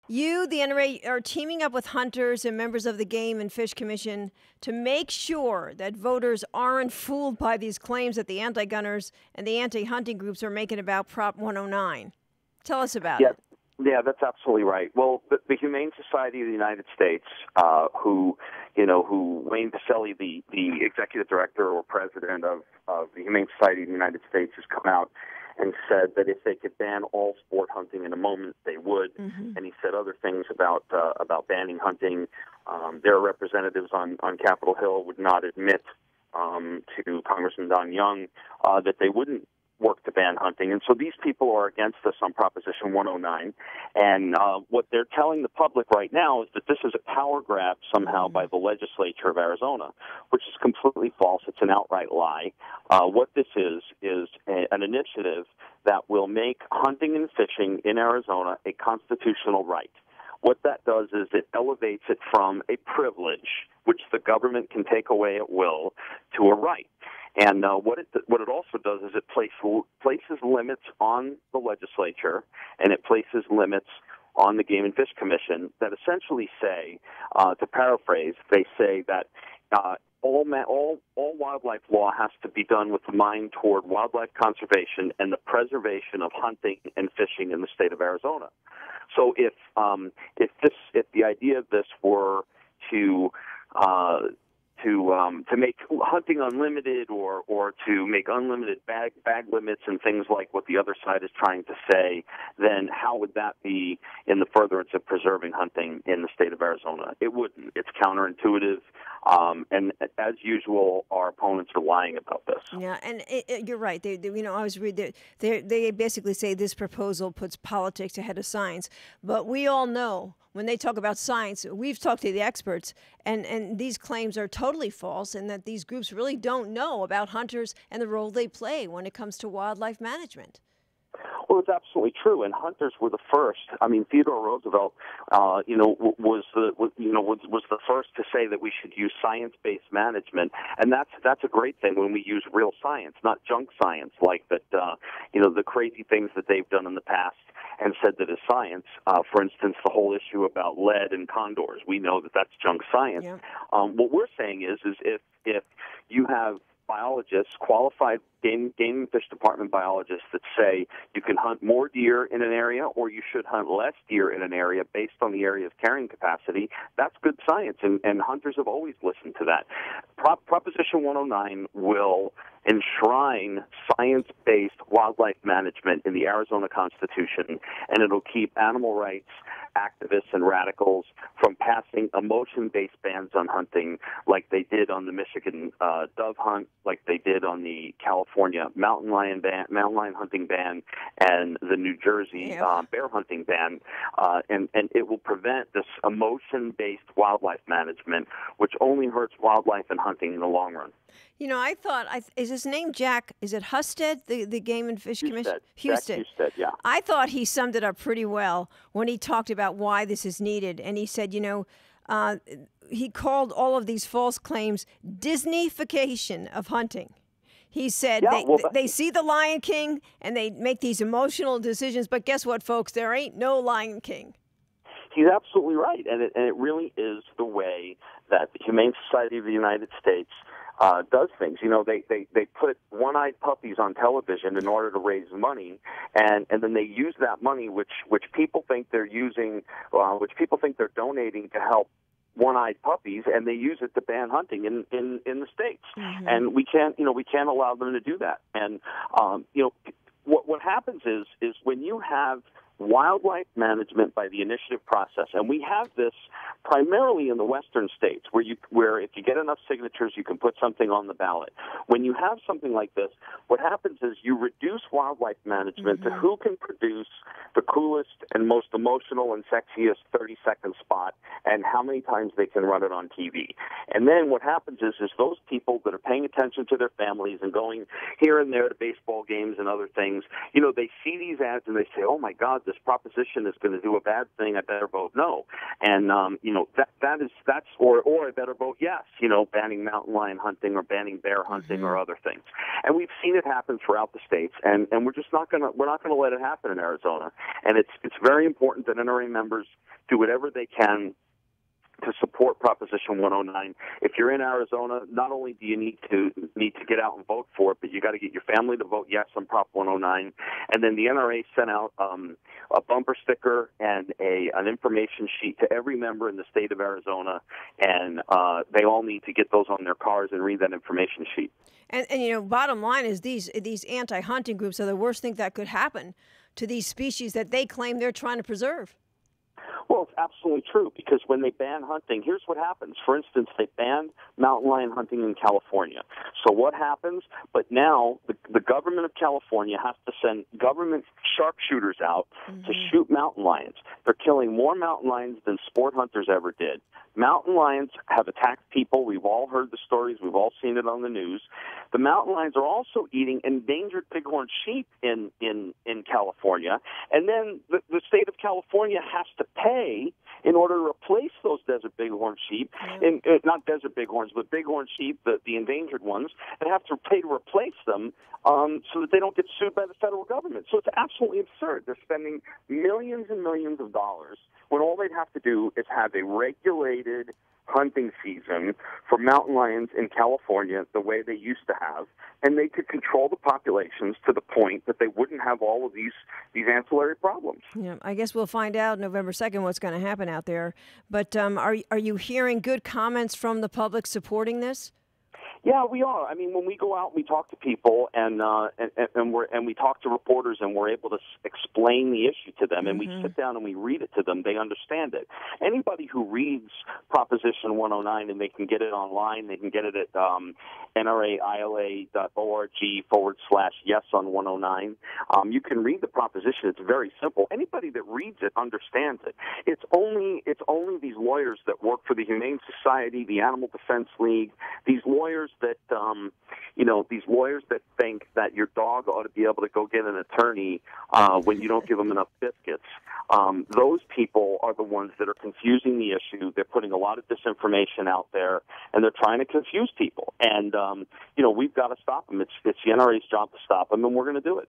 You, the NRA, are teaming up with hunters and members of the Game and Fish Commission to make sure that voters aren't fooled by these claims that the anti-gunners and the anti-hunting groups are making about Prop 109. Tell us about Yeah, it. yeah, that's absolutely right. Well, the Humane Society of the United States, who Wayne Pacelli, the executive director or president of the Humane Society of the United States, has come out and said that if they could ban all sport hunting in a moment, they would. Mm-hmm. And he said other things about banning hunting. Their representatives on Capitol Hill would not admit to Congressman Don Young that they wouldn't work to ban hunting. And so these people are against us on Proposition 109. And what they're telling the public right now is that this is a power grab somehow by the legislature of Arizona, which is completely false. It's an outright lie. What this is an initiative that will make hunting and fishing in Arizona a constitutional right. What that does is it elevates it from a privilege, which the government can take away at will, to a right. And what it also does is it places limits on the legislature, and it places limits on the Game and Fish Commission that essentially say, to paraphrase, they say that all wildlife law has to be done with a mind toward wildlife conservation and the preservation of hunting and fishing in the state of Arizona. So if the idea of this were to make hunting unlimited or to make unlimited bag limits and things like what the other side is trying to say, then how would that be in the furtherance of preserving hunting in the state of Arizona? It wouldn't. It's counterintuitive, and as usual, our opponents are lying about this. Yeah, and you're right. They I was reading. They basically say this proposal puts politics ahead of science. But we all know when they talk about science, we've talked to the experts, and these claims are totally false, and that these groups really don't know about hunters and the role they play when it comes to wildlife management. Well, it's absolutely true, and hunters were the first. I mean, Theodore Roosevelt, was the first to say that we should use science-based management, and that's a great thing when we use real science, not junk science like that. The crazy things that they've done in the past and said that is science. For instance, the whole issue about lead and condors. We know that that's junk science. Yeah. What we're saying is if you have biologists, qualified game and fish department biologists that say you can hunt more deer in an area or you should hunt less deer in an area based on the area's carrying capacity, that's good science, and hunters have always listened to that. Proposition 109 will enshrine science-based wildlife management in the Arizona Constitution, and it'll keep animal rights activists and radicals from passing emotion-based bans on hunting like they did on the Michigan dove hunt, like they did on the California mountain lion hunting ban, and the New Jersey bear hunting ban, and it will prevent this emotion-based wildlife management, which only hurts wildlife and hunting in the long run. I thought, is his name Jack? Is it Husted, the Game and Fish Commission? Jack Husted, yeah. I thought he summed it up pretty well when he talked about why this is needed. And he said, he called all of these false claims Disneyfication of hunting. He said they see the Lion King and they make these emotional decisions. But guess what, folks? There ain't no Lion King. He's absolutely right. And it really is the way that the Humane Society of the United States does things. They put one-eyed puppies on television in order to raise money, and then they use that money, which people think they're using, which people think they're donating to help one-eyed puppies, and they use it to ban hunting in the states. Mm-hmm. And we can't allow them to do that. And what happens is when you have wildlife management by the initiative process, and we have this primarily in the western states where if you get enough signatures you can put something on the ballot. When you have something like this, what happens is you reduce wildlife management to who can produce the coolest and most emotional and sexiest 30-second spot and how many times they can run it on TV. And then what happens is those people that are paying attention to their families and going here and there to baseball games and other things, they see these ads and they say, oh my God, this proposition is going to do a bad thing, I better vote no. And that's or I better vote yes. Banning mountain lion hunting or banning bear hunting or other things. And we've seen it happen throughout the states, and we're just not going to let it happen in Arizona. And it's very important that NRA members do whatever they can to support Proposition 109. If you're in Arizona, not only do you need to get out and vote for it, but you got to get your family to vote yes on Prop 109. And then the NRA sent out a bumper sticker and an information sheet to every member in the state of Arizona, and they all need to get those on their cars and read that information sheet. And bottom line is these anti-hunting groups are the worst thing that could happen to these species that they claim they're trying to preserve. Well, it's absolutely true, because when they ban hunting, here's what happens. For instance, they banned mountain lion hunting in California. So what happens? But now the government of California has to send government sharpshooters out to shoot mountain lions. They're killing more mountain lions than sport hunters ever did. Mountain lions have attacked people. We've all heard the stories. We've all seen it on the news. The mountain lions are also eating endangered bighorn sheep in California. And then the state of California has to pay in order to replace those desert bighorn sheep, not desert bighorns, but bighorn sheep, the endangered ones, and have to pay to replace them so that they don't get sued by the federal government. So it's absolutely absurd. They're spending millions and millions of dollars when all they'd have to do is have a regulated hunting season for mountain lions in California the way they used to have, and they could control the populations to the point that they wouldn't have all of these ancillary problems. Yeah, I guess we'll find out November 2nd what's going to happen out there. But are you hearing good comments from the public supporting this? Yeah, we are. I mean, when we go out and we talk to people and we talk to reporters and we're able to explain the issue to them and we sit down and we read it to them, they understand it. Anybody who reads Proposition 109, and they can get it online, they can get it at nraila.org/yes-on-109. You can read the proposition. It's very simple. Anybody that reads it understands it. It's only these lawyers that work for the Humane Society, the Animal Defense League, these lawyers that think that your dog ought to be able to go get an attorney when you don't give them enough biscuits. Those people are the ones that are confusing the issue. They're putting a lot of disinformation out there, and they're trying to confuse people. And we've got to stop them. It's the NRA's job to stop them, and we're going to do it.